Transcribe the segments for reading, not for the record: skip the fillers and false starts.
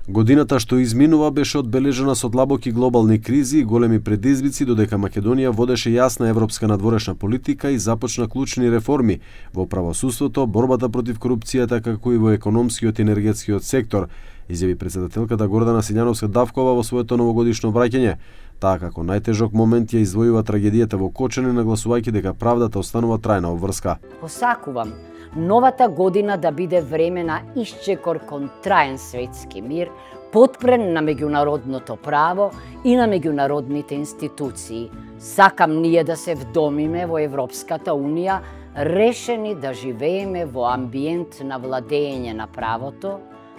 Годината што изминува беше одбележена со длабоки глобални кризи и големи предизвици, додека Македонија водеше јасна европска надворешна политика и започна клучни реформи во правосудството, борбата против корупцијата, како и во економскиот и енергетскиот сектор, изјави претседателката Гордана Силјановска-Давкова во своето новогодишно обраќање. Таа како најтежок момент ја издвојува трагедијата во Кочани, нагласувајќи дека правдата останува трајна обврска. Посакувам новата година да биде време на исчекор кон траен светски мир, потпрен на меѓународното право и на меѓународните институции. Сакам ние да се вдомиме во Европската Унија, решени да живееме во амбиент на владење на правото,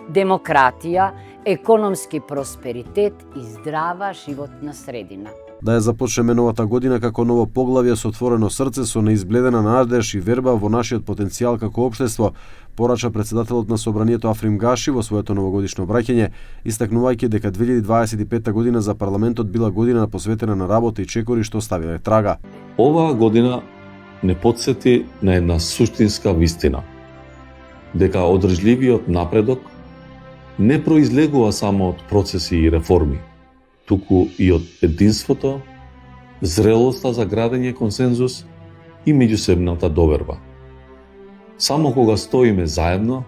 демократија, економски просперитет и здрава животна средина. Да ја започнеме новата година како ново поглавје со отворено срце, со неизбледена надеж и верба во нашиот потенцијал како општество, порача претседателот на Собранието Африм Гаши во своето новогодишно обраќање, истакнувајќи дека 2025 година за парламентот била година посветена на работа и чекори што оставиле трага. Оваа година не потсети на една суштинска вистина, дека одржливиот напредок не произлегува само од процеси и реформи, туку и од единството, зрелоста за градење консензус и меѓусебната доверба. Само кога стоиме заедно,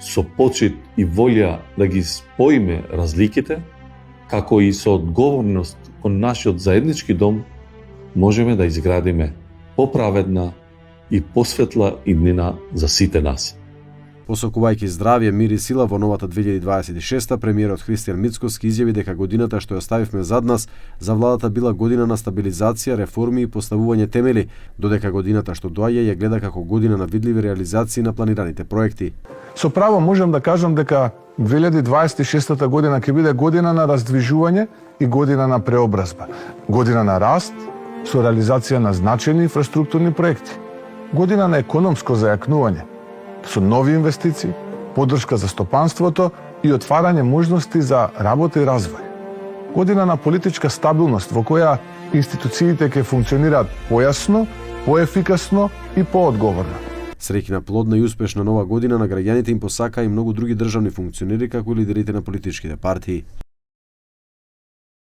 со почит и волја да ги споиме разликите, како и со одговорност кон нашиот заеднички дом, можеме да изградиме поправедна и посветла иднина за сите нас. Посакувајќи здравје, мир и сила во новата 2026, премиерот Христијан Мицкоски изјави дека годината што ја оставивме зад нас за владата била година на стабилизација, реформи и поставување темели, додека годината што доаѓа ја гледа како година на видливи реализации на планираните проекти. Со право можам да кажам дека 2026 година ќе биде година на раздвижување и година на преобразба. Година на раст со реализација на значајни инфраструктурни проекти. Година на економско зајакнување со нови инвестиции, поддршка за стопанството и отварање можности за работа и развој. Година на политичка стабилност во која институциите ќе функционираат појасно, поефикасно и поодговорно. Среќна, плодна и успешна нова година на граѓаните им посака и многу други државни функционери како и лидерите на политичките партии.